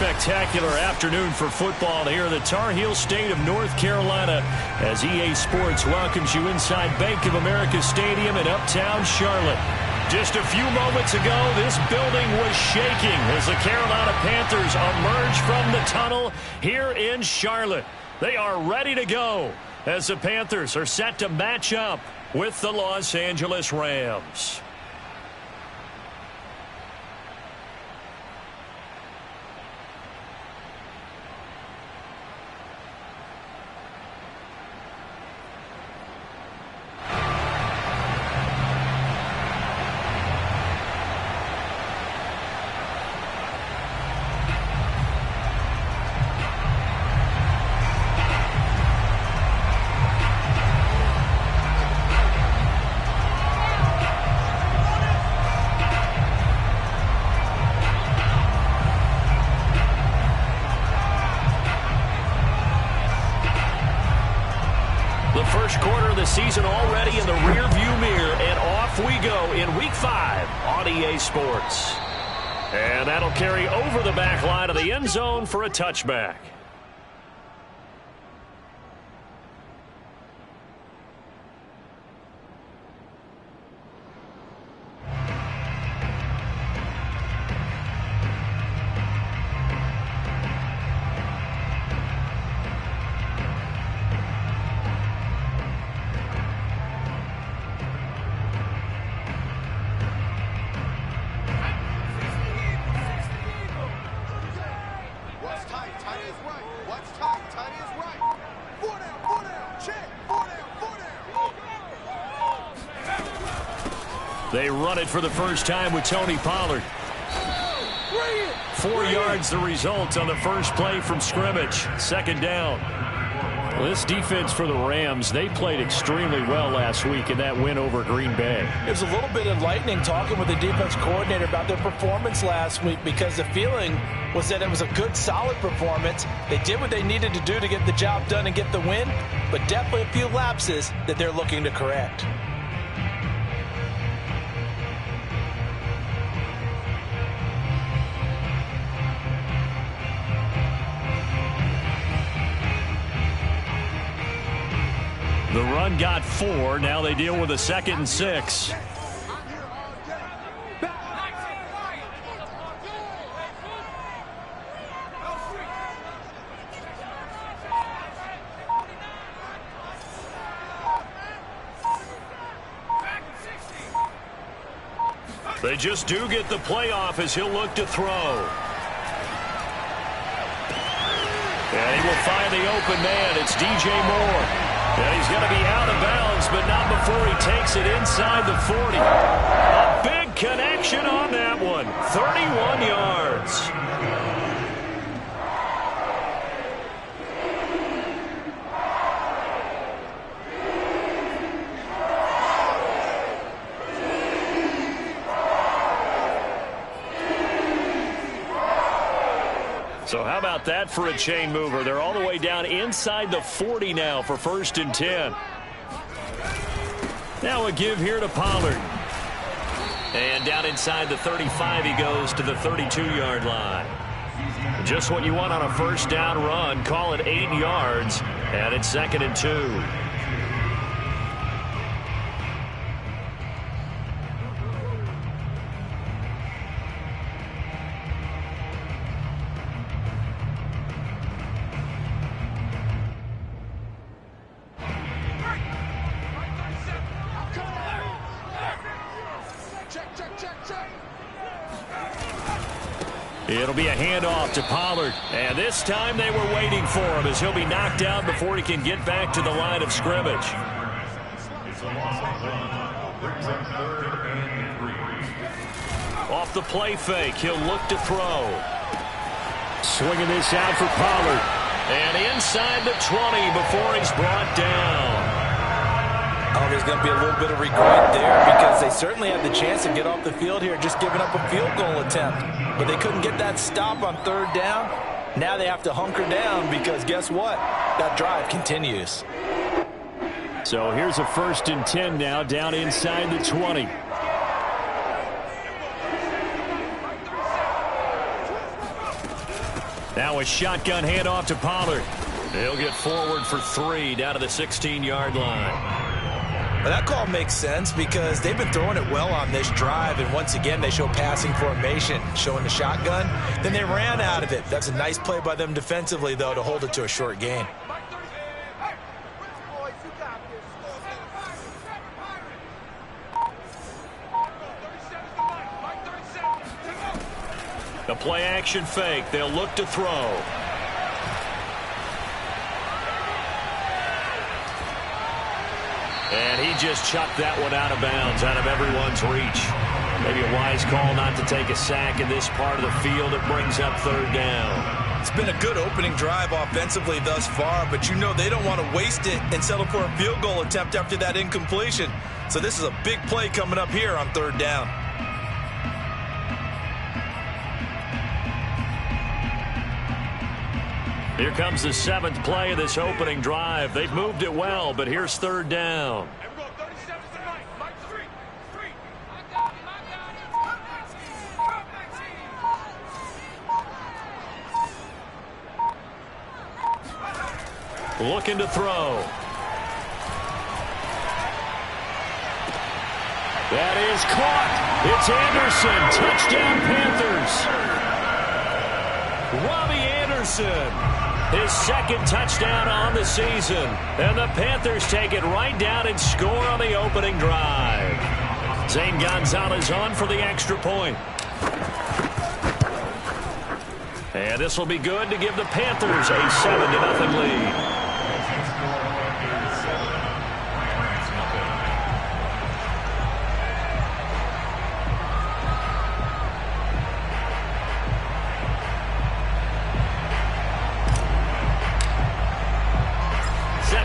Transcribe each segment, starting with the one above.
spectacular afternoon for football here in the Tar Heel state of North Carolina as EA Sports welcomes you inside Bank of America Stadium in uptown Charlotte. Just a few moments ago, this building was shaking as the Carolina Panthers emerge from the tunnel here in Charlotte. They are ready to go as the Panthers are set to match up with the Los Angeles Rams. First quarter of the season already in the rearview mirror, and off we go in Week 5 on EA Sports. And that'll carry over the back line of the end zone for a touchback. They run it for the first time with Tony Pollard. 4 yards the result on the first play from scrimmage. Second down. Well, this defense for the Rams, they played extremely well last week in that win over Green Bay. It was a little bit enlightening talking with the defense coordinator about their performance last week because the feeling was that it was a good, solid performance. They did what they needed to do to get the job done and get the win, but definitely a few lapses that they're looking to correct. The run got 4. Now they deal with a 2nd and 6. They just do get the playoff as he'll look to throw. And he will find the open man. It's DJ Moore. And he's going to be out of bounds, but not before he takes it inside the 40. A big connection on that one. 31 yards. So how about that for a chain mover? They're all the way down inside the 40 now for 1st and 10. Now a give here to Pollard. And down inside the 35 he goes to the 32-yard line. Just what you want on a first down run. Call it 8 yards. And it's 2nd and 2. It'll be a handoff to Pollard. And this time they were waiting for him as he'll be knocked down before he can get back to the line of scrimmage. Off the play fake, he'll look to throw. Swinging this out for Pollard. And inside the 20 before he's brought down. Oh, there's going to be a little bit of regret there because they certainly had the chance to get off the field here, just giving up a field goal attempt. But they couldn't get that stop on 3rd down. Now they have to hunker down because guess what? That drive continues. So here's a 1st and 10 now down inside the 20. Now a shotgun handoff to Pollard. He'll get forward for 3 down to the 16-yard line. Well, that call makes sense because they've been throwing it well on this drive, and once again they show passing formation, showing the shotgun. Then they ran out of it. That's a nice play by them defensively, though, to hold it to a short gain. The play-action fake. They'll look to throw. And he just chucked that one out of bounds, out of everyone's reach. Maybe a wise call not to take a sack in this part of the field. It brings up 3rd down. It's been a good opening drive offensively thus far, but you know they don't want to waste it and settle for a field goal attempt after that incompletion. So this is a big play coming up here on 3rd down. Here comes the 7th play of this opening drive. They've moved it well, but here's 3rd down. Looking to throw. That is caught. It's Anderson. Touchdown, Panthers. Robbie Anderson. His 2nd touchdown on the season. And the Panthers take it right down and score on the opening drive. Zane Gonzalez on for the extra point. And this will be good to give the Panthers a 7-0 lead.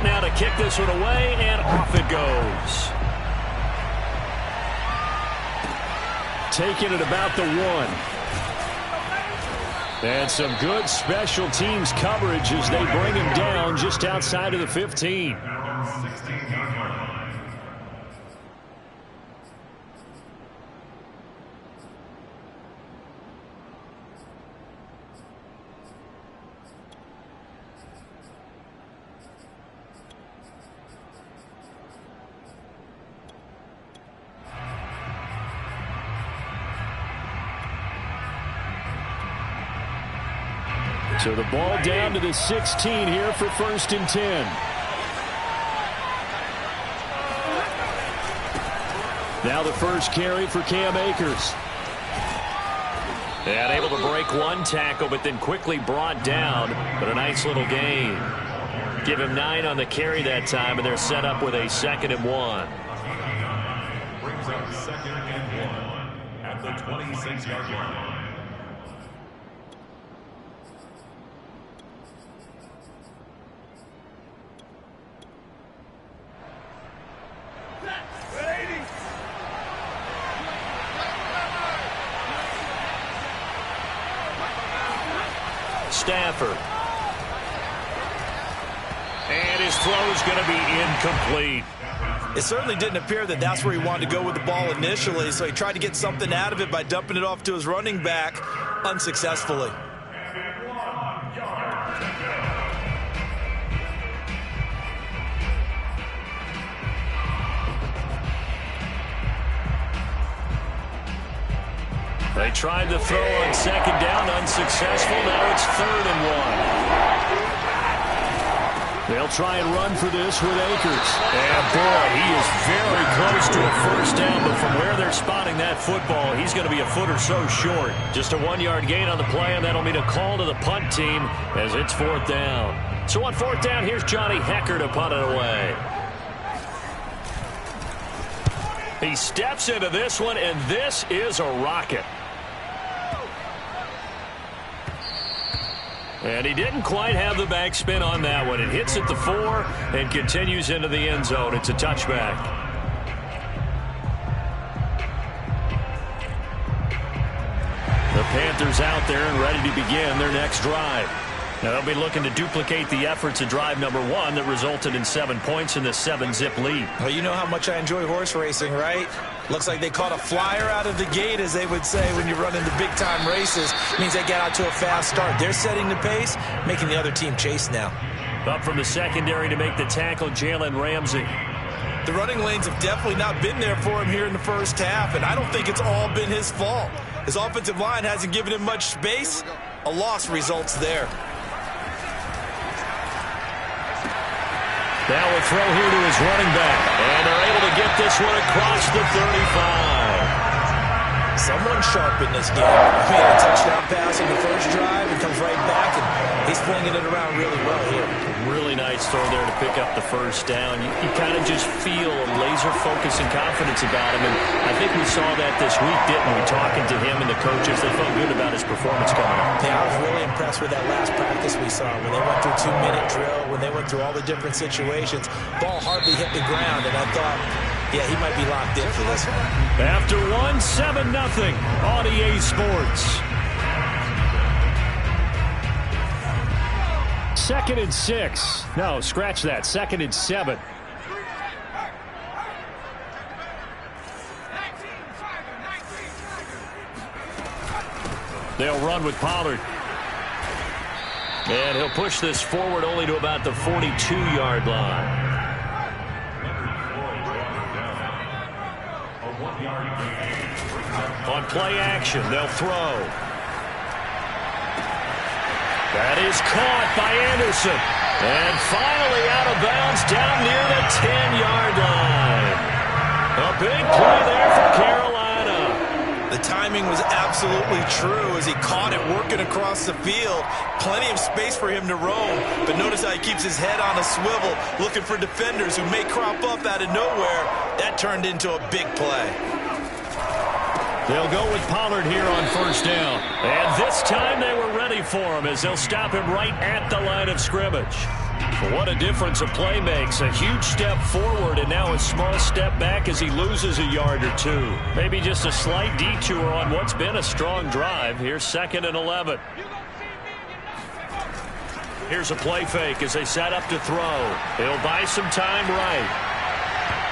Now to kick this one away, and off it goes. Taking it about the 1. And some good special teams coverage as they bring him down just outside of the 15. So the ball down to the 16 here for 1st and 10. Now the first carry for Cam Akers. And able to break one tackle, but then quickly brought down. But a nice little gain. Give him 9 on the carry that time, and they're set up with a 2nd and 1. Brings up 2nd and 1 at the 26-yard line. Stafford. And his throw is going to be incomplete. It certainly didn't appear that that's where he wanted to go with the ball initially, so he tried to get something out of it by dumping it off to his running back unsuccessfully. They tried to throw on 2nd down, unsuccessful. Now it's 3rd and 1. They'll try and run for this with Akers. And boy, he is very close to a 1st down, but from where they're spotting that football, he's going to be a foot or so short. Just a 1-yard gain on the play, and that'll mean a call to the punt team as it's 4th down. So on 4th down, here's Johnny Hekker to punt it away. He steps into this one, and this is a rocket. And he didn't quite have the backspin on that one. It hits at the 4 and continues into the end zone. It's a touchback. The Panthers out there and ready to begin their next drive. Now they'll be looking to duplicate the efforts of drive number 1 that resulted in 7 points in the 7-zip lead. Well, you know how much I enjoy horse racing, right? Looks like they caught a flyer out of the gate, as they would say when you run into big-time races. Means they get out to a fast start. They're setting the pace, making the other team chase now. Up from the secondary to make the tackle, Jalen Ramsey. The running lanes have definitely not been there for him here in the first half, and I don't think it's all been his fault. His offensive line hasn't given him much space. A loss results there. Now a throw here to his running back. And they're able to get this one across the 35. Someone sharp in this game. He had a touchdown pass on the first drive and comes right back, and he's flinging it around really well here. Really nice throw there to pick up the first down. You kind of just feel a laser focus and confidence about him, and I think we saw that this week, didn't we? Talking to him and the coaches, they felt good about his performance coming up. Yeah, I was really impressed with that last practice we saw when they went through 2-minute drill, when they went through all the different situations. Ball hardly hit the ground, and I thought, yeah, he might be locked in for this one. After 7-0 on EA Sports. 2nd and 6. No, scratch that. 2nd and 7. They'll run with Pollard. And he'll push this forward only to about the 42-yard line. On play action, they'll throw. That is caught by Anderson. And finally out of bounds down near the 10-yard line. A big play there for Carolina. The timing was absolutely true as he caught it working across the field. Plenty of space for him to roam. But notice how he keeps his head on a swivel, looking for defenders who may crop up out of nowhere. That turned into a big play. They'll go with Pollard here on first down. And this time they were ready for him as they'll stop him right at the line of scrimmage. What a difference a play makes. A huge step forward and now a small step back as he loses a yard or two. Maybe just a slight detour on what's been a strong drive. Here's 2nd and 11. Here's a play fake as they set up to throw. He'll buy some time right.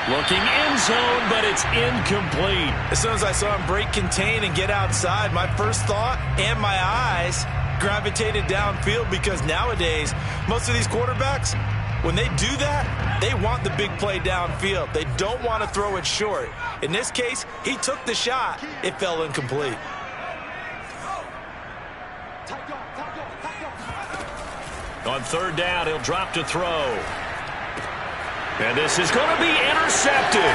Looking end zone, but it's incomplete. As soon as I saw him break contain and get outside, my first thought and my eyes gravitated downfield, because nowadays, most of these quarterbacks, when they do that, they want the big play downfield. They don't want to throw it short. In this case, he took the shot. It fell incomplete. On third down, he'll drop to throw. And this is going to be intercepted.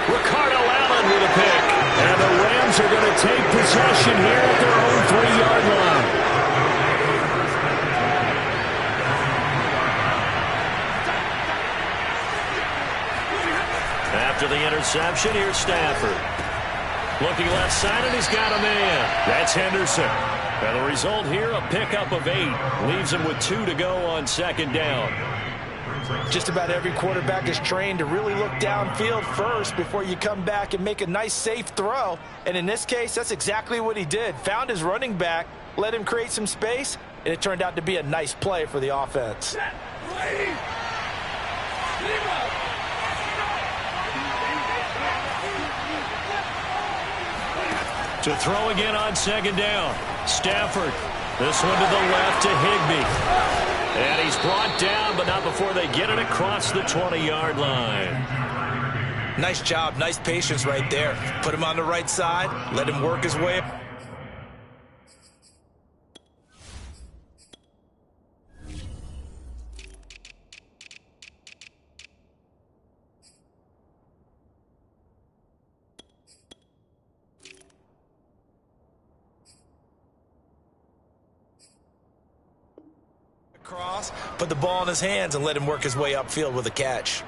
Ricardo Allen with a pick. And the Rams are going to take possession here at their own 3-yard line. After the interception, here's Stafford. Looking left side, and he's got a man. That's Henderson. And the result here, a pickup of 8. Leaves him with 2 to go on 2nd down. Just about every quarterback is trained to really look downfield first before you come back and make a nice, safe throw. And in this case, that's exactly what he did. Found his running back, let him create some space, and it turned out to be a nice play for the offense. To throw again on 2nd down. Stafford. This one to the left to Higbee. And he's brought down, but not before they get it across the 20-yard line. Nice job, nice patience right there. Put him on the right side, let him work his way. Cross, put the ball in his hands and let him work his way upfield with a catch.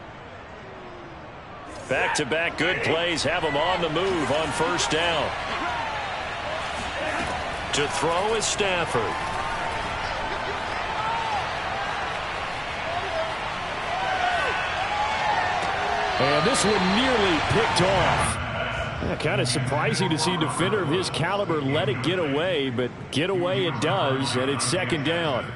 Back-to-back good plays have him on the move on first down. To throw is Stafford. And this one nearly picked off. Yeah, kind of surprising to see a defender of his caliber let it get away, but get away it does, and it's 2nd down.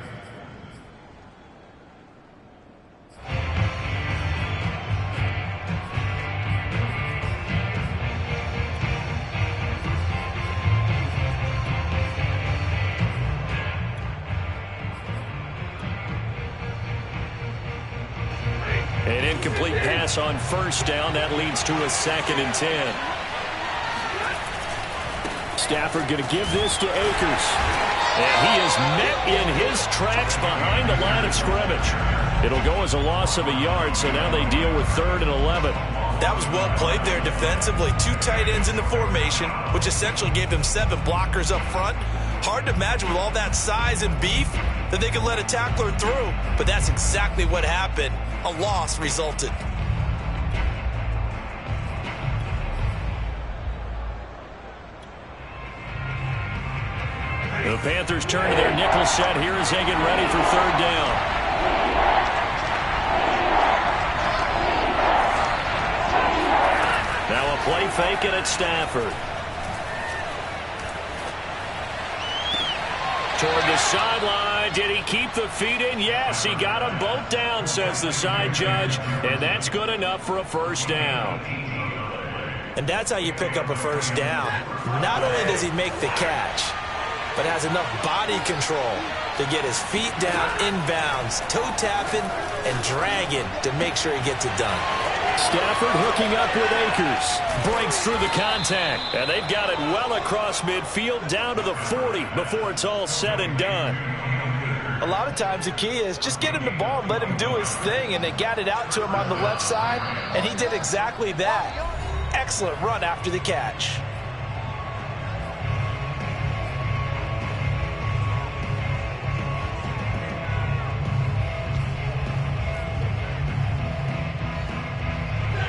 incomplete pass on first down. That leads to a 2nd and 10. Stafford going to give this to Akers. And he is met in his tracks behind the line of scrimmage. It'll go as a loss of a yard, so now they deal with 3rd and 11. That was well played there defensively. 2 tight ends in the formation, which essentially gave them 7 blockers up front. Hard to imagine with all that size and beef that they could let a tackler through. But that's exactly what happened. A loss resulted. The Panthers turn to their nickel set here as they get ready for 3rd down. Now a play fake and it's Stafford. Toward the sideline. Did he keep the feet in? Yes, he got them both down, says the side judge. And that's good enough for a 1st down. And that's how you pick up a 1st down. Not only does he make the catch, but has enough body control to get his feet down inbounds, toe tapping and dragging to make sure he gets it done. Stafford hooking up with Akers. Breaks through the contact. And they've got it well across midfield down to the 40 before it's all said and done. A lot of times the key is just get him the ball and let him do his thing. And they got it out to him on the left side. And he did exactly that. Excellent run after the catch.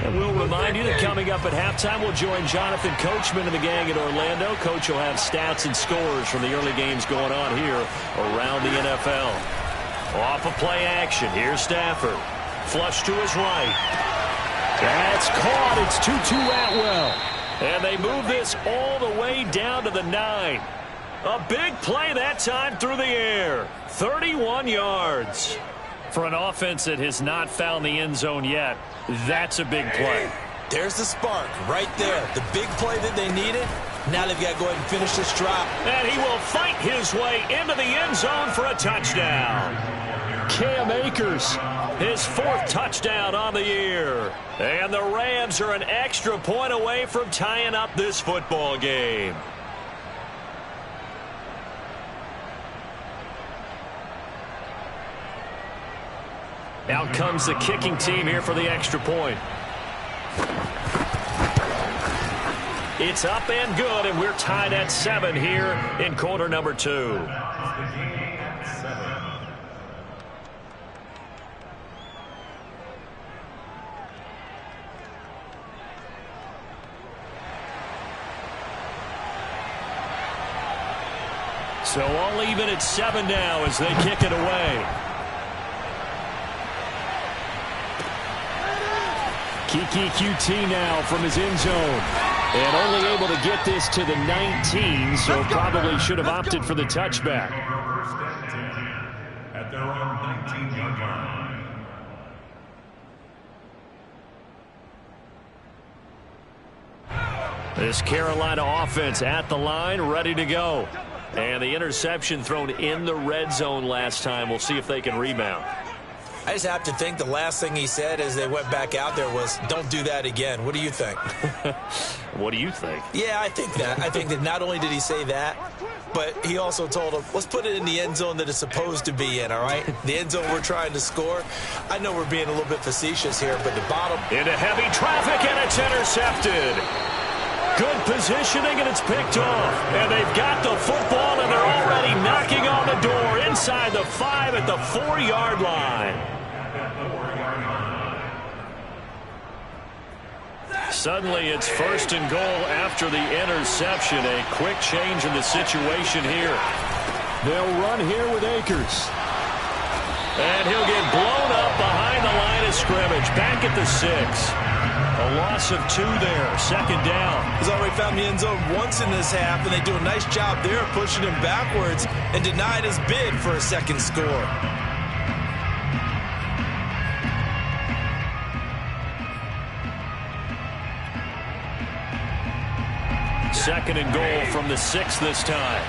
And we'll remind you that coming up at halftime, we'll join Jonathan Coachman and the gang in Orlando. Coach will have stats and scores from the early games going on here around the NFL. Off of play action, here's Stafford. Flush to his right. That's caught. It's Tutu Atwell. And they move this all the way down to the 9. A big play that time through the air. 31 yards. For an offense that has not found the end zone yet, that's a big play. There's the spark right there. The big play that they needed. Now they've got to go ahead and finish this drive. And he will fight his way into the end zone for a touchdown. Cam Akers, his 4th touchdown on the year. And the Rams are an extra point away from tying up this football game. Out comes the kicking team here for the extra point. It's up and good, and we're tied at 7 here in quarter number 2. So all even at 7 now as they kick it away. Kiki QT now from his end zone. And only able to get this to the 19, so probably should have opted for the touchback. At their own 19-yard line. This Carolina offense at the line, ready to go. And the interception thrown in the red zone last time. We'll see if they can rebound. I just have to think the last thing he said as they went back out there was, don't do that again. What do you think? What do you think? Yeah, I think that. I think that not only did he say that, but he also told him, let's put it in the end zone that it's supposed to be in, all right? The end zone we're trying to score. I know we're being a little bit facetious here, but the bottom. Into heavy traffic, and it's intercepted. Good positioning, and it's picked off. And they've got the football, and they're already knocking on the door inside the 5 at the 4-yard line. Suddenly, it's 1st and goal after the interception. A quick change in the situation here. They'll run here with Akers. And he'll get blown up behind the line of scrimmage. Back at the 6. A loss of 2 there. 2nd down. He's already found the end zone once in this half, and they do a nice job there pushing him backwards and denied his bid for a 2nd score. Second and goal from the 6 this time.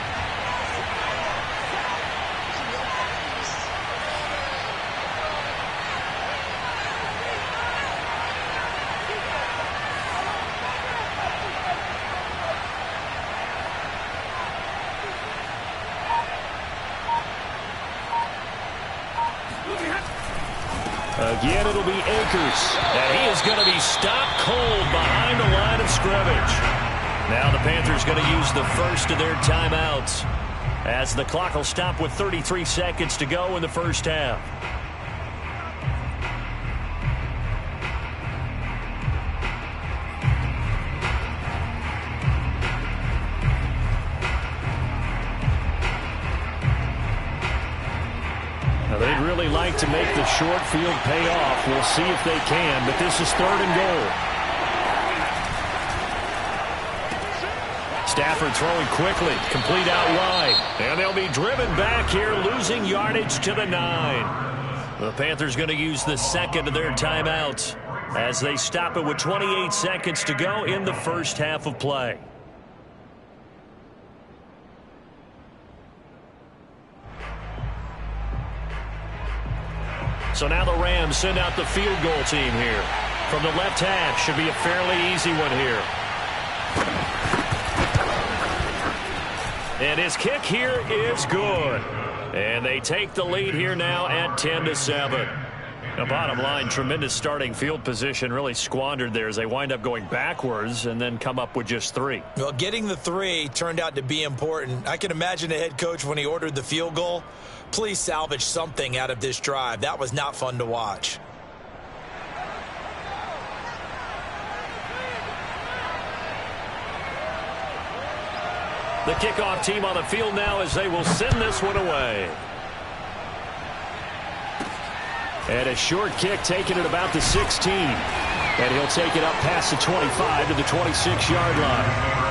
Again, it'll be Akers. And he is going to be stopped cold behind the line of scrimmage. Now the Panthers going to use the first of their timeouts, as the clock will stop with 33 seconds to go in the first half. Now they'd really like to make the short field pay off. We'll see if they can, but this is 3rd and goal. Stafford throwing quickly, complete out wide. And they'll be driven back here, losing yardage to the 9. The Panthers going to use the second of their timeouts as they stop it with 28 seconds to go in the first half of play. So now the Rams send out the field goal team here. From the left half, should be a fairly easy one here. And his kick here is good. And they take the lead here now at 10-7. The bottom line, tremendous starting field position, really squandered there as they wind up going backwards and then come up with just 3. Well, getting the 3 turned out to be important. I can imagine the head coach when he ordered the field goal. Please salvage something out of this drive. That was not fun to watch. The kickoff team on the field now as they will send this one away. And a short kick taken at about the 16. And he'll take it up past the 25 to the 26-yard line.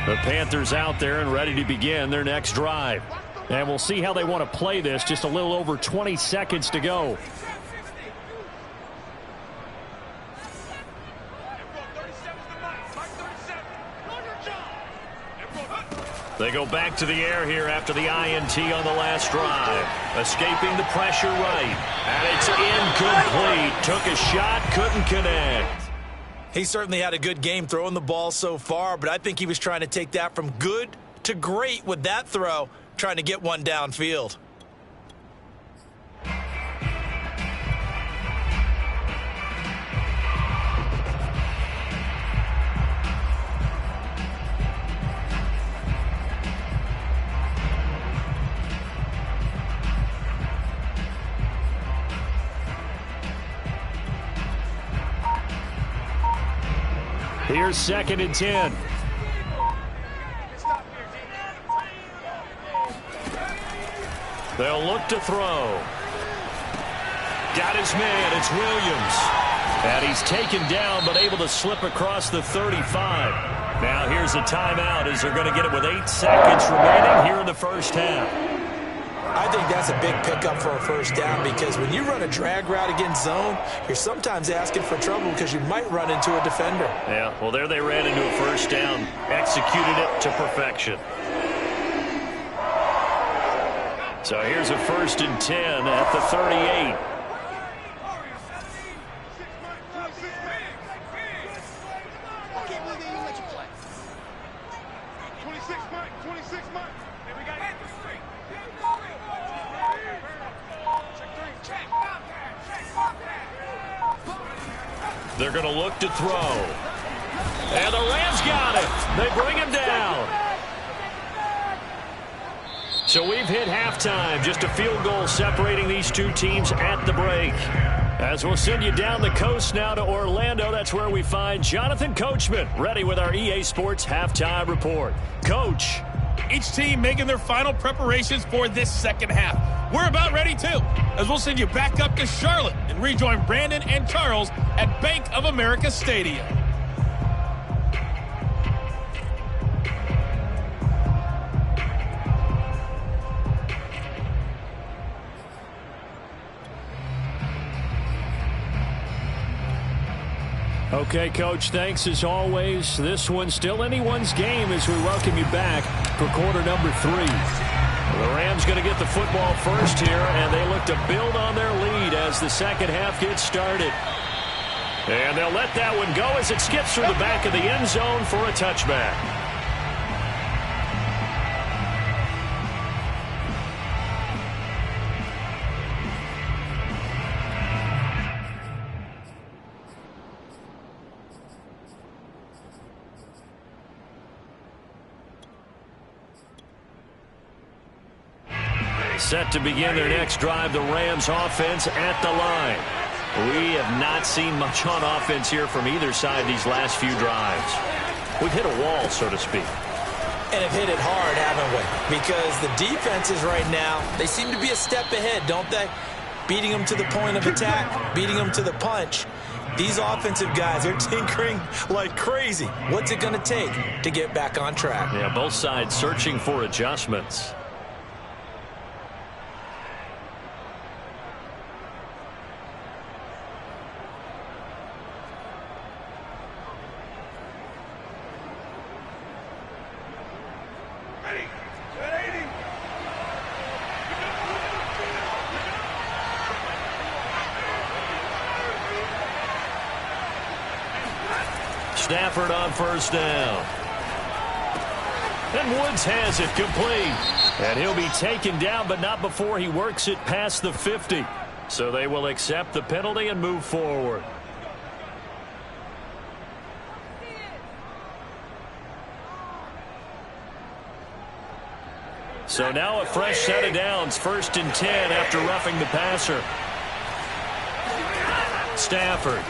The Panthers out there and ready to begin their next drive. And we'll see how they want to play this. Just a little over 20 seconds to go. They go back to the air here after the INT on the last drive. Escaping the pressure right. And it's incomplete. Took a shot, couldn't connect. He certainly had a good game throwing the ball so far, but I think he was trying to take that from good to great with that throw, trying to get one downfield. Here's 2nd and 10. They'll look to throw. Got his man. It's Williams. And he's taken down but able to slip across the 35. Now here's a timeout as they're going to get it with 8 seconds remaining here in the first half. I think that's a big pickup for a first down because when you run a drag route against zone, you're sometimes asking for trouble because you might run into a defender. Yeah, well, there they ran into a first down, executed it to perfection. So here's a 1st and 10 at the 38. They're going to look to throw. And the Rams got it. They bring him down. So we've hit halftime. Just a field goal separating these two teams at the break. As we'll send you down the coast now to Orlando, that's where we find Jonathan Coachman ready with our EA Sports Halftime Report. Coach. Each team making their final preparations for this second half. We're about ready, too, as we'll send you back up to Charlotte and rejoin Brandon and Charles at Bank of America Stadium. Okay, Coach, thanks as always. This one's still anyone's game as we welcome you back for quarter number 3. The Rams going to get the football first here, and they look to build on their lead as the second half gets started. And they'll let that one go as it skips through the back of the end zone for a touchback. Set to begin their next drive, the Rams offense at the line. We have not seen much on offense here from either side these last few drives. We've hit a wall, so to speak. And have hit it hard, haven't we? Because the defenses right now, they seem to be a step ahead, don't they? Beating them to the point of attack, beating them to the punch. These offensive guys, they're tinkering like crazy. What's it going to take to get back on track? Yeah, both sides searching for adjustments. Stafford on first down. And Woods has it complete. And he'll be taken down, but not before he works it past the 50. So they will accept the penalty and move forward. So now a fresh set of downs, 1st and 10 after roughing the passer. Stafford.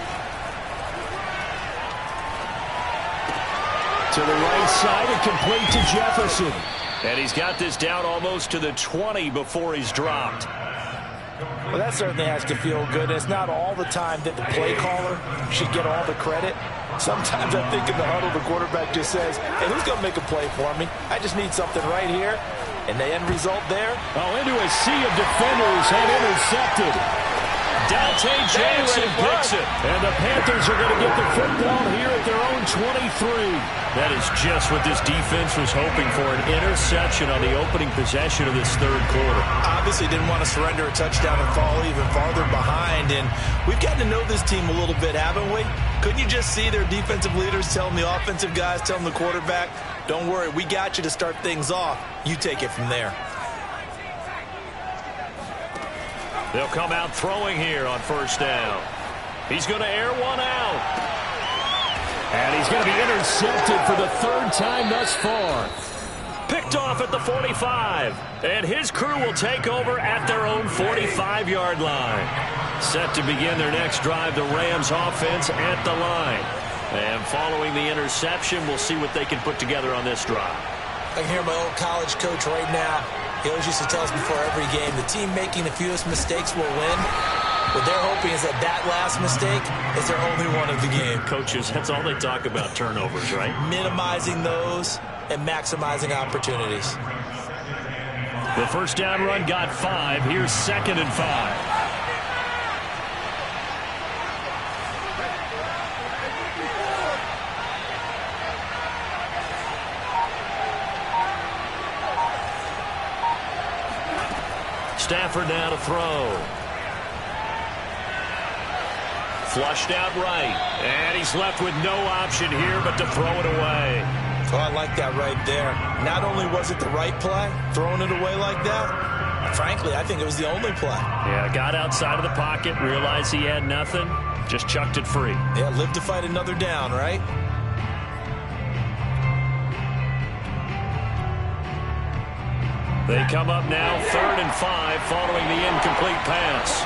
To the right side and complete to Jefferson. And he's got this down almost to the 20 before he's dropped. Well, that certainly has to feel good. It's not all the time that the play caller should get all the credit. Sometimes I think in the huddle, the quarterback just says, hey, who's going to make a play for me? I just need something right here. And the end result there. Oh, into a sea of defenders and intercepted. Dante Jackson picks it. And the Panthers are going to get the football here at their own 23. That is just what this defense was hoping for, an interception on the opening possession of this third quarter. Obviously didn't want to surrender a touchdown and fall even farther behind. And we've gotten to know this team a little bit, haven't we? Couldn't you just see their defensive leaders telling the offensive guys, telling the quarterback, don't worry, we got you to start things off. You take it from there. They'll come out throwing here on first down. He's going to air one out. And he's going to be intercepted for the 3rd time thus far. Picked off at the 45. And his crew will take over at their own 45-yard line. Set to begin their next drive, the Rams offense at the line. And following the interception, we'll see what they can put together on this drive. I can hear my old college coach right now. He always used to tell us before every game, the team making the fewest mistakes will win. What they're hoping is that last mistake is their only one of the game. Coaches, that's all they talk about, turnovers, right? Minimizing those and maximizing opportunities. The first down run got 5. Here's 2nd and 5. Stafford now to throw. Flushed out right. And he's left with no option here but to throw it away. Oh, I like that right there. Not only was it the right play, throwing it away like that, frankly, I think it was the only play. Yeah, got outside of the pocket, realized he had nothing, just chucked it free. Yeah, live to fight another down, right? They come up now 3rd and 5 following the incomplete pass.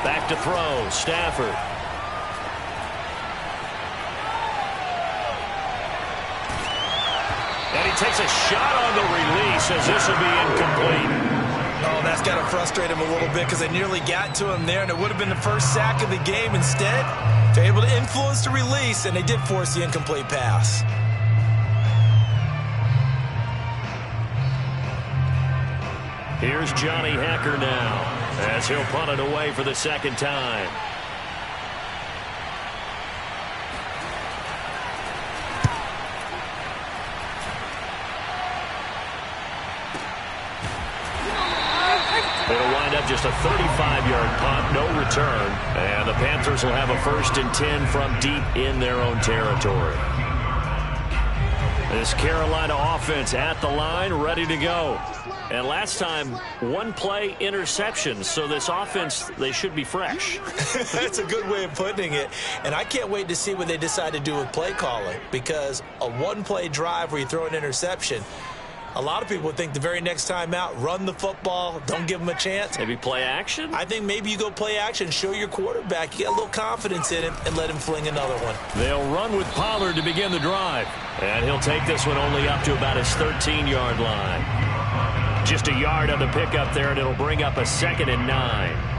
Back to throw, Stafford. And he takes a shot on the release as this will be incomplete. Oh, that's got to frustrate him a little bit because they nearly got to him there, and it would have been the first sack of the game. Instead, they're able to influence the release, and they did force the incomplete pass. Here's Johnny Hekker now as he'll punt it away for the 2nd time. just a 35-yard punt, no return. And the Panthers will have a 1st and 10 from deep in their own territory. This Carolina offense at the line, ready to go. And last time, 1-play interception. So this offense, they should be fresh. That's a good way of putting it. And I can't wait to see what they decide to do with play calling. Because a 1-play drive where you throw an interception, a lot of people would think the very next time out, run the football, don't give them a chance. Maybe play action? I think maybe you go play action, show your quarterback, you get a little confidence in him, and let him fling another one. They'll run with Pollard to begin the drive. And he'll take this one only up to about his 13-yard line. Just a yard on the pickup there, and it'll bring up a 2nd and 9.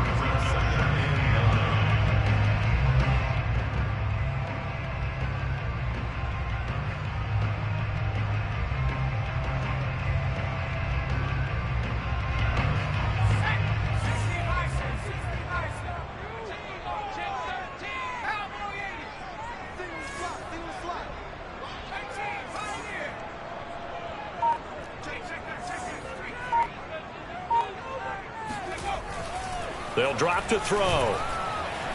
They'll drop to throw.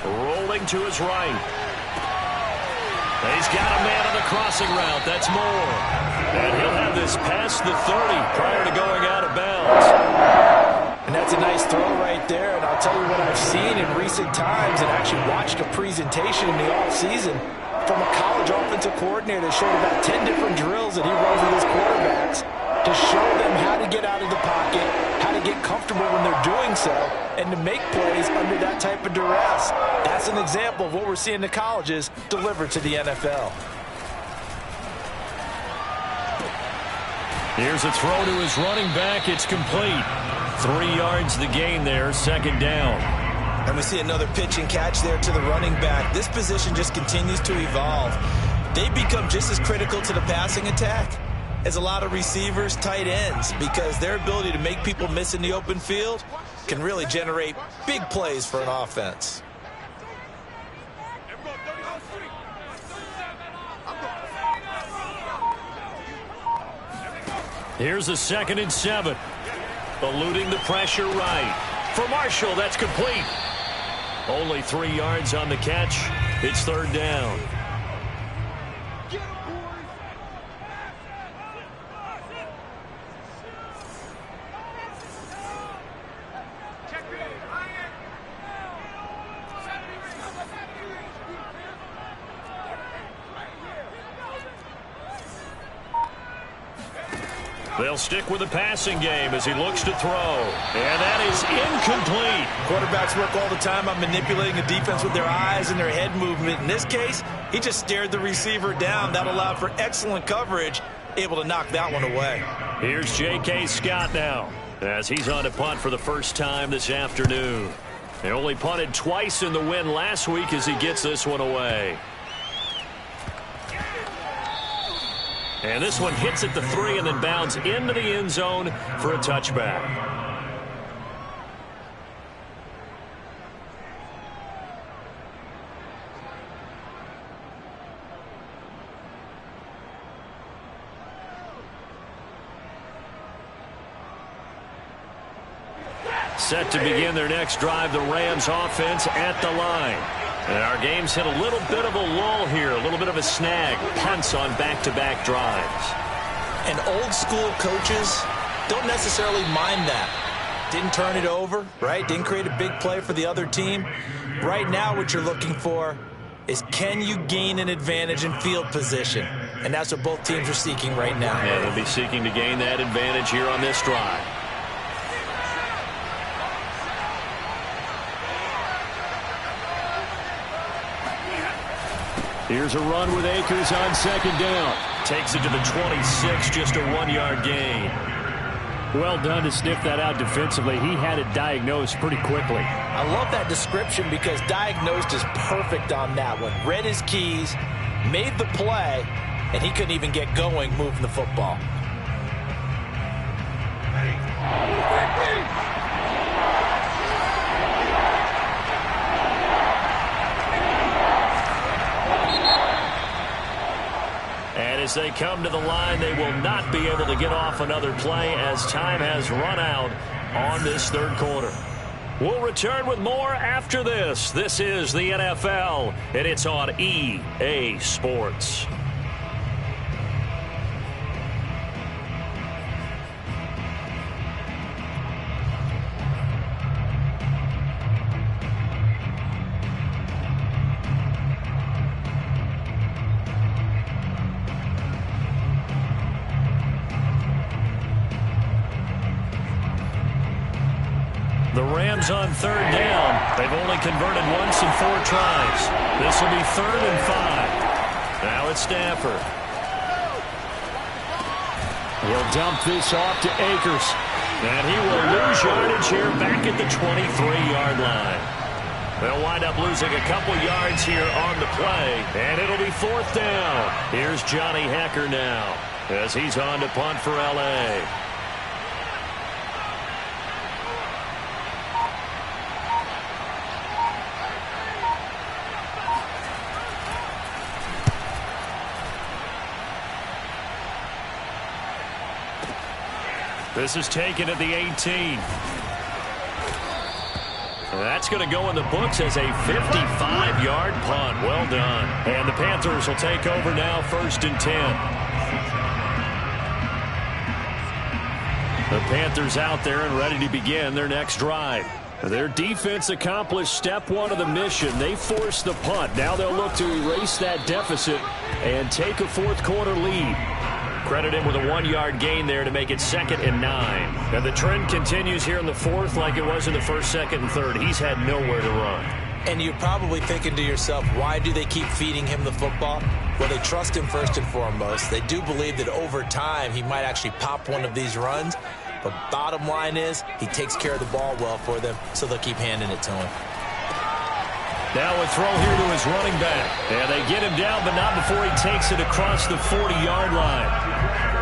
Rolling to his right. He's got a man on the crossing route. That's Moore. And he'll have this past the 30 prior to going out of bounds. And that's a nice throw right there. And I'll tell you what I've seen in recent times and actually watched a presentation in the offseason from a college offensive coordinator that showed about 10 different drills that he runs with his quarterbacks to show them how to get out of the pocket, how to get comfortable when they're doing so, and to make plays under that type of duress. That's an example of what we're seeing in the colleges delivered to the NFL. Here's a throw to his running back. It's complete. 3 yards the gain there, 2nd down. And we see another pitch and catch there to the running back. This position just continues to evolve. They become just as critical to the passing attack as a lot of receivers, tight ends, because their ability to make people miss in the open field can really generate big plays for an offense. Here's a 2nd and 7. Eluding the pressure right. For Marshall, that's complete. Only 3 yards on the catch. It's 3rd down. They'll stick with the passing game as he looks to throw. And that is incomplete. Quarterbacks work all the time on manipulating a defense with their eyes and their head movement. In this case, he just stared the receiver down. That allowed for excellent coverage, able to knock that one away. Here's J.K. Scott now as he's on to punt for the first time this afternoon. He only punted twice in the win last week as he gets this one away. And this one hits at the 3 and then bounds into the end zone for a touchback. Set to begin their next drive, the Rams offense at the line. And our game's hit a little bit of a lull here, a little bit of a snag. Punts on back-to-back drives. And old school coaches don't necessarily mind that. Didn't turn it over, right? Didn't create a big play for the other team. Right now what you're looking for is, can you gain an advantage in field position? And that's what both teams are seeking right now. Yeah, they'll be seeking to gain that advantage here on this drive. Here's a run with Akers on 2nd down. Takes it to the 26, just a 1-yard gain. Well done to sniff that out defensively. He had it diagnosed pretty quickly. I love that description because diagnosed is perfect on that one. Read his keys, made the play, and he couldn't even get going moving the football. And as they come to the line, they will not be able to get off another play as time has run out on this 3rd quarter. We'll return with more after this. This is the NFL, and it's on EA Sports. The Rams on third down. They've only converted once in 4 tries. This will be 3rd and 5. Now it's Stafford. He'll dump this off to Akers. And he will lose yardage here back at the 23-yard line. They'll wind up losing a couple yards here on the play. And it'll be 4th down. Here's Johnny Hekker now as he's on to punt for L.A. This is taken at the 18. That's going to go in the books as a 55-yard punt. Well done. And the Panthers will take over now, 1st and 10. The Panthers out there and ready to begin their next drive. Their defense accomplished step 1 of the mission. They forced the punt. Now they'll look to erase that deficit and take a 4th quarter lead. Credit him with a 1-yard gain there to make it 2nd and 9. And the trend continues here in the 4th like it was in the 1st, 2nd, and 3rd. He's had nowhere to run. And you're probably thinking to yourself, why do they keep feeding him the football? Well, they trust him first and foremost. They do believe that over time he might actually pop one of these runs. But bottom line is he takes care of the ball well for them, so they'll keep handing it to him. Now a throw here to his running back. And they get him down, but not before he takes it across the 40-yard line.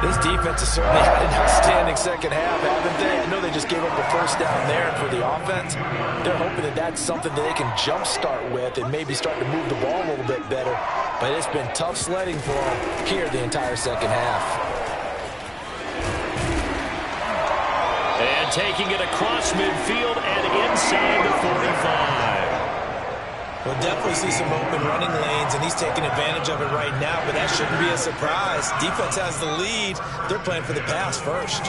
This defense has certainly had an outstanding second half, haven't they? I know they just gave up the 1st down there, and for the offense, they're hoping that that's something that they can jumpstart with and maybe start to move the ball a little bit better. But it's been tough sledding for them here the entire second half. And taking it across midfield and inside the 45. We'll definitely see some open running lanes, and he's taking advantage of it right now, but that shouldn't be a surprise. Defense has the lead. They're playing for the pass first.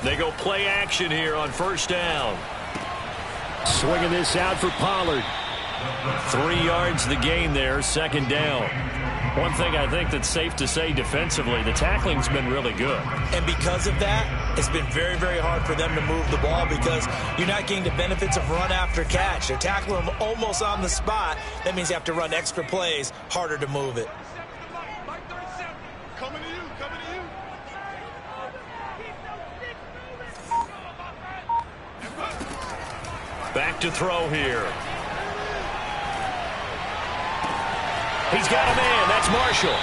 They go play action here on 1st down. Swinging this out for Pollard. 3 yards the gain there, 2nd down. One thing I think that's safe to say defensively, the tackling's been really good. And because of that, it's been very, very hard for them to move the ball because you're not getting the benefits of run after catch. They're tackling them almost on the spot. That means you have to run extra plays, harder to move it. Back to throw here. He's got a man. That's Marshall.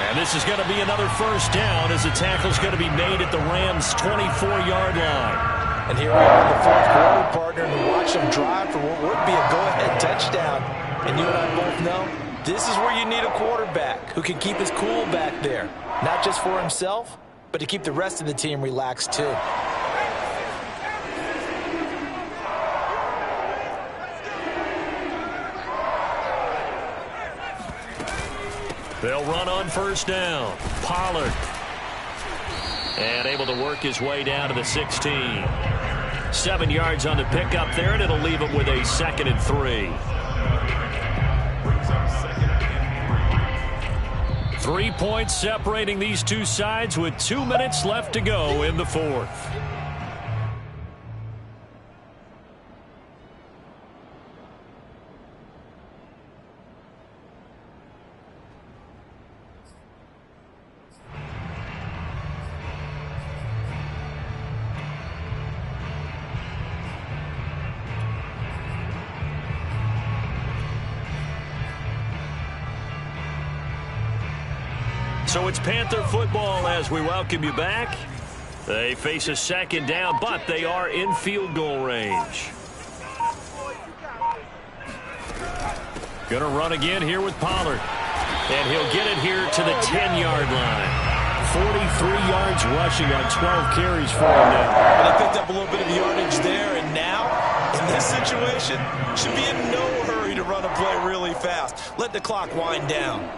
And this is going to be another 1st down as the tackle's going to be made at the Rams' 24-yard line. And here we are in the 4th quarter, partner, and watch them drive for what would be a go-ahead touchdown. And you and I both know this is where you need a quarterback who can keep his cool back there. Not just for himself, but to keep the rest of the team relaxed too. They'll run on 1st down. Pollard. And able to work his way down to the 16. 7 yards on the pickup there, and it'll leave him with a 2nd and 3. 3 points separating these two sides with 2 minutes left to go in the 4th. So it's Panther football as we welcome you back. They face a 2nd down, but they are in field goal range. Going to run again here with Pollard. And he'll get it here to the 10-yard line. 43 yards rushing on 12 carries for him now. Well, they picked up a little bit of yardage there, and now, in this situation, should be in no hurry to run a play really fast. Let the clock wind down.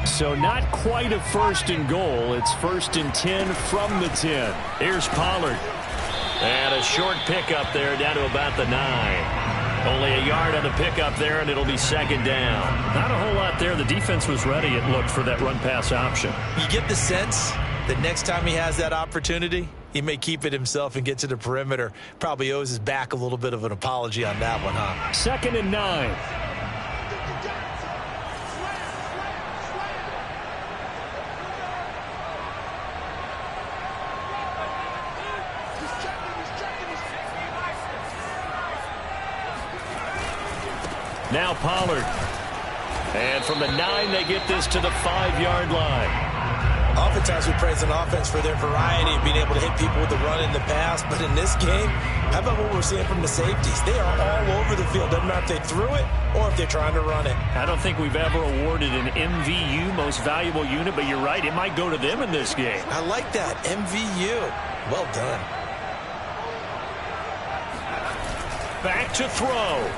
So not quite a first and goal. It's 1st and 10 from the 10. Here's Pollard. And a short pickup there down to about the 9. Only a yard on the pickup there, and it'll be 2nd down. Not a whole lot there. The defense was ready, it looked, for that run-pass option. You get the sense that next time he has that opportunity, he may keep it himself and get to the perimeter. Probably owes his back a little bit of an apology on that one, huh? 2nd and 9. Now Pollard. And from the 9, they get this to the 5-yard line. Oftentimes we praise an offense for their variety of being able to hit people with the run in the pass. But in this game, how about what we're seeing from the safeties? They are all over the field. Doesn't matter if they threw it or if they're trying to run it. I don't think we've ever awarded an MVU, most valuable unit, but you're right. It might go to them in this game. I like that. MVU. Well done. Back to throw.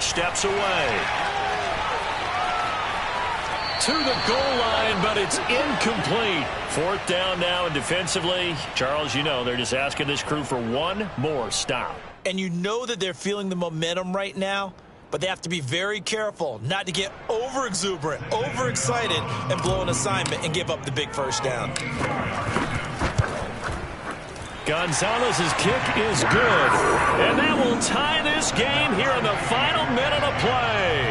Steps away. To the goal line, but it's incomplete. 4th down now, and defensively, Charles, you know, they're just asking this crew for one more stop. And you know that they're feeling the momentum right now, but they have to be very careful not to get over-exuberant, overexcited, and blow an assignment and give up the big first down. Gonzalez's kick is good, and that will tie this game here in the final minute of play.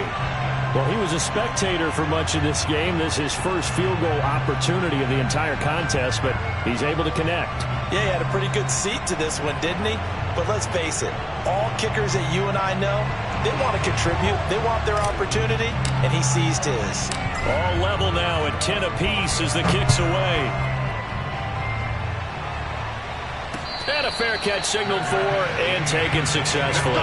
Well, he was a spectator for much of this game. This is his first field goal opportunity of the entire contest, but he's able to connect. Yeah, he had a pretty good seat to this one, didn't he? But let's face it, all kickers that you and I know, they want to contribute. They want their opportunity, and he seized his. All level now at 10 apiece as the kick's away. And a fair catch signaled for and taken successfully.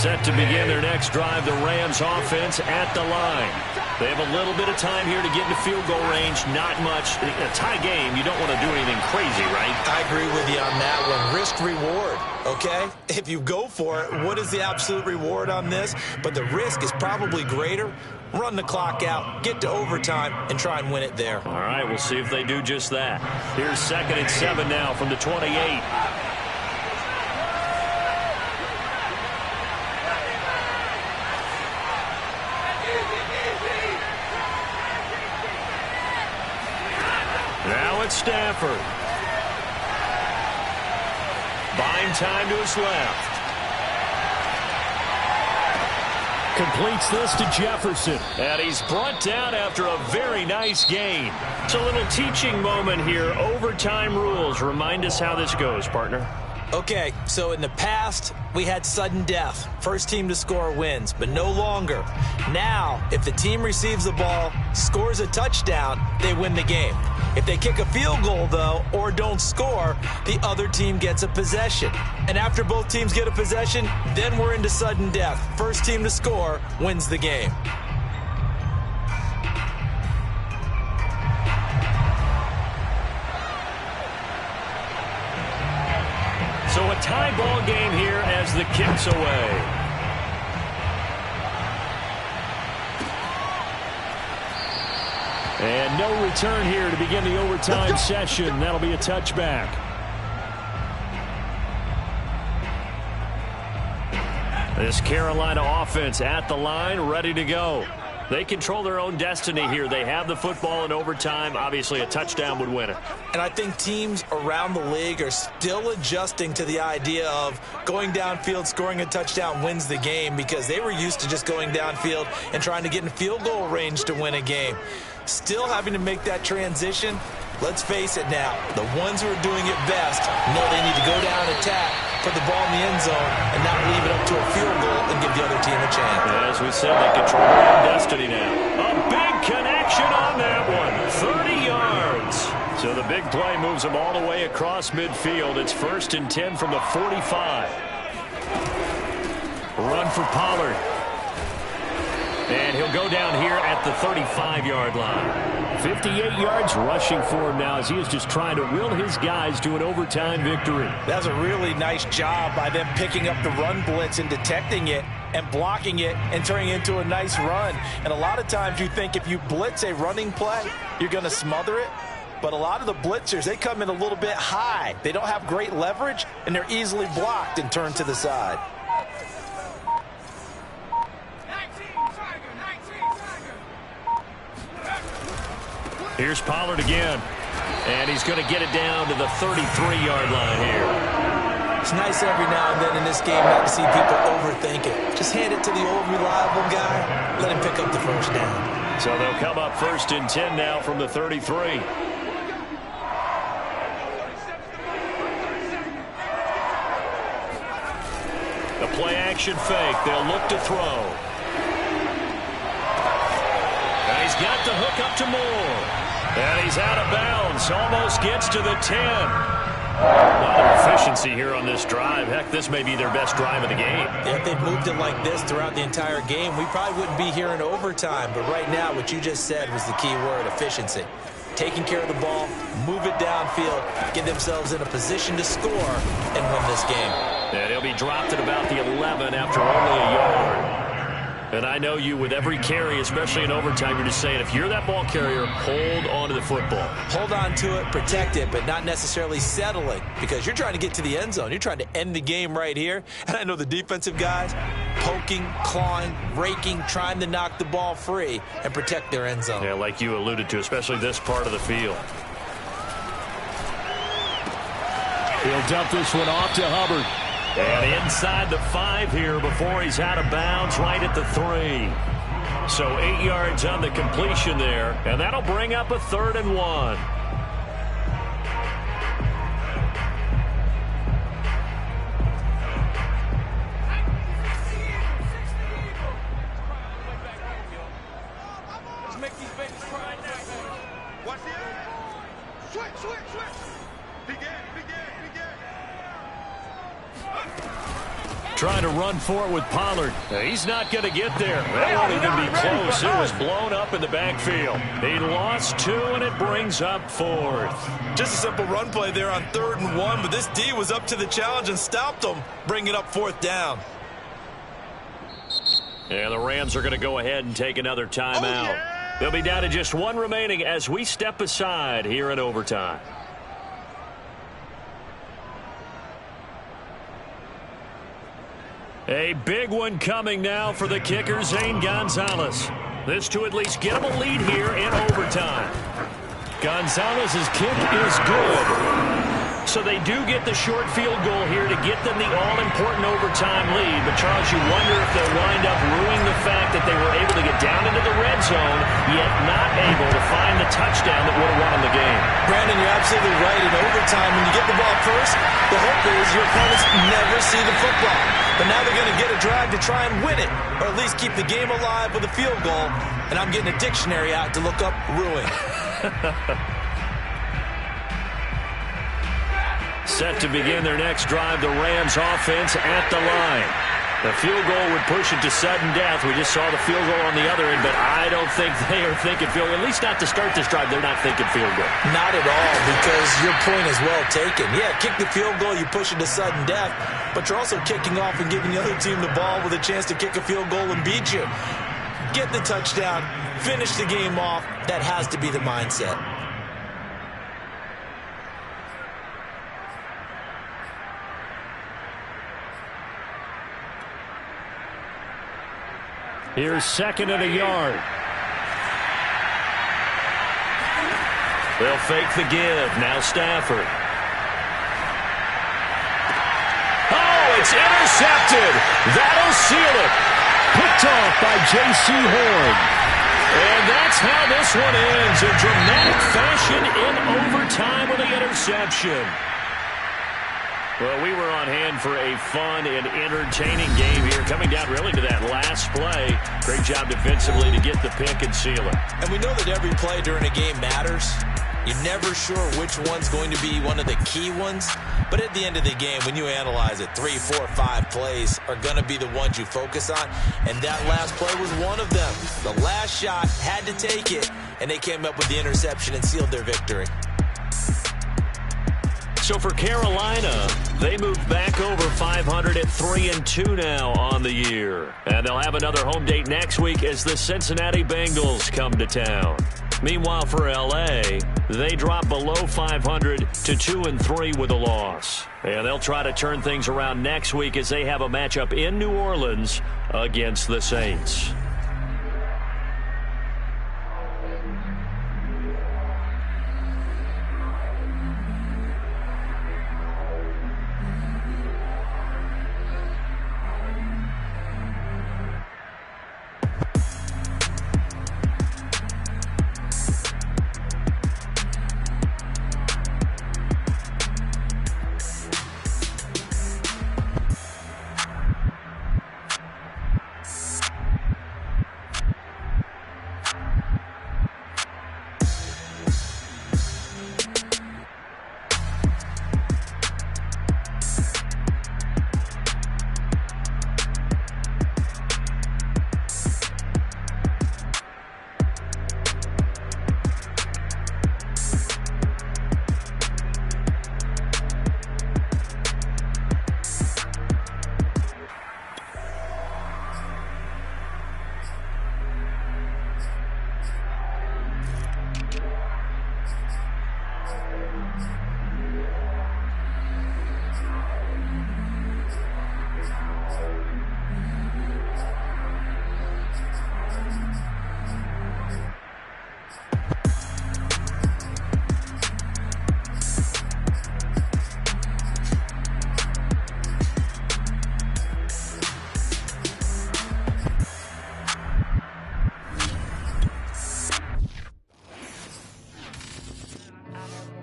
Set to begin their next drive, the Rams offense at the line. They have a little bit of time here to get into field goal range. Not much. In a tie game, you don't want to do anything crazy, right? I agree with you on that one. Risk reward, okay? If you go for it, what is the absolute reward on this? But the risk is probably greater. Run the clock out, get to overtime, and try and win it there. All right, we'll see if they do just that. Here's 2nd and 7 now from the 28. Now it's Stafford. Buying time to his left. Completes this to Jefferson. And he's brought down after a very nice gain. It's a little teaching moment here. Overtime rules. Remind us how this goes, partner. Okay, so in the past, we had sudden death. First team to score wins, but no longer. Now, if the team receives the ball, scores a touchdown, they win the game. If they kick a field goal, though, or don't score, the other team gets a possession. And after both teams get a possession, then we're into sudden death. First team to score wins the game. So a tie ball game here as the kick's away. And no return here to begin the overtime session. That'll be a touchback. This Carolina offense at the line, ready to go. They control their own destiny here. They have the football in overtime. Obviously, a touchdown would win it. And I think teams around the league are still adjusting to the idea of going downfield, scoring a touchdown wins the game, because they were used to just going downfield and trying to get in field goal range to win a game. Still having to make that transition. Let's face it now, the ones who are doing it best know they need to go down, attack, put the ball in the end zone, and not leave it up to a field goal and give the other team a chance. As we said, they control their own destiny now. A big connection on that one. 30 yards. So the big play moves them all the way across midfield. It's 1st and 10 from the 45. Run for Pollard. And he'll go down here at the 35-yard line. 58 yards rushing for him now as he is just trying to will his guys to an overtime victory. That's a really nice job by them picking up the run blitz and detecting it and blocking it and turning it into a nice run. And a lot of times you think if you blitz a running play, you're going to smother it. But a lot of the blitzers, they come in a little bit high. They don't have great leverage, and they're easily blocked and turned to the side. Here's Pollard again, and he's going to get it down to the 33-yard line here. It's nice every now and then in this game not to see people overthink it. Just hand it to the old reliable guy, let him pick up the first down. So they'll come up 1st and 10 now from the 33. The play-action fake. They'll look to throw. And he's got the hook up to Moore. And he's out of bounds. Almost gets to the 10. A lot of efficiency here on this drive. Heck, this may be their best drive of the game. Yeah, if they'd moved it like this throughout the entire game, we probably wouldn't be here in overtime. But right now, what you just said was the key word, efficiency. Taking care of the ball, move it downfield, get themselves in a position to score, and win this game. And he'll be dropped at about the 11 after only a yard. And I know you, with every carry, especially in overtime, you're just saying, if you're that ball carrier, hold on to the football. Hold on to it, protect it, but not necessarily settling, because you're trying to get to the end zone. You're trying to end the game right here. And I know the defensive guys, poking, clawing, raking, trying to knock the ball free and protect their end zone. Yeah, like you alluded to, especially this part of the field. He'll dump this one off to Hubbard. And inside the 5 here before he's out of bounds, right at the 3. So 8 yards on the completion there, and that'll bring up a 3rd and 1. Let's make these babies cry now. Watch it. Switch. Begin. Trying to run for it with Pollard. He's not going to get there. That won't even be close. It was blown up in the backfield. He lost 2, and it brings up 4th. Just a simple run play there on 3rd and 1, but this D was up to the challenge and stopped them, bringing up 4th down. And the Rams are going to go ahead and take another timeout. They'll be down to just 1 remaining as we step aside here in overtime. A big one coming now for the kicker, Zane Gonzalez. This to at least get him a lead here in overtime. Gonzalez's kick is good. So they do get the short field goal here to get them the all-important overtime lead. But, Charles, you wonder if they'll wind up ruining the fact that they were able to get down into the red zone, yet not able to find the touchdown that would have won them the game. Brandon, you're absolutely right. In overtime, when you get the ball first, the hope is your opponents never see the football. But now they're going to get a drive to try and win it, or at least keep the game alive with a field goal. And I'm getting a dictionary out to look up ruin. Set to begin their next drive, the Rams offense at the line. The field goal would push it to sudden death. We just saw the field goal on the other end, but I don't think they are thinking field goal. At least not to start this drive, they're not thinking field goal. Not at all, because your point is well taken. Yeah, kick the field goal, you push it to sudden death, but you're also kicking off and giving the other team the ball with a chance to kick a field goal and beat you. Get the touchdown, finish the game off. That has to be the mindset. Here's 2nd and a yard. They'll fake the give. Now Stafford. Oh, it's intercepted. That'll seal it. Picked off by J.C. Horn. And that's how this one ends. In dramatic fashion in overtime with the interception. Well, we were on hand for a fun and entertaining game here, coming down really to that last play. Great job defensively to get the pick and seal it. And we know that every play during a game matters. You're never sure which one's going to be one of the key ones. But at the end of the game, when you analyze it, 3, 4, 5 plays are going to be the ones you focus on. And that last play was one of them. The last shot had to take it, and they came up with the interception and sealed their victory. So for Carolina, they moved back over 500 at 3-2 now on the year. And they'll have another home date next week as the Cincinnati Bengals come to town. Meanwhile, for L.A., they drop below 500 to 2-3 with a loss. And they'll try to turn things around next week as they have a matchup in New Orleans against the Saints.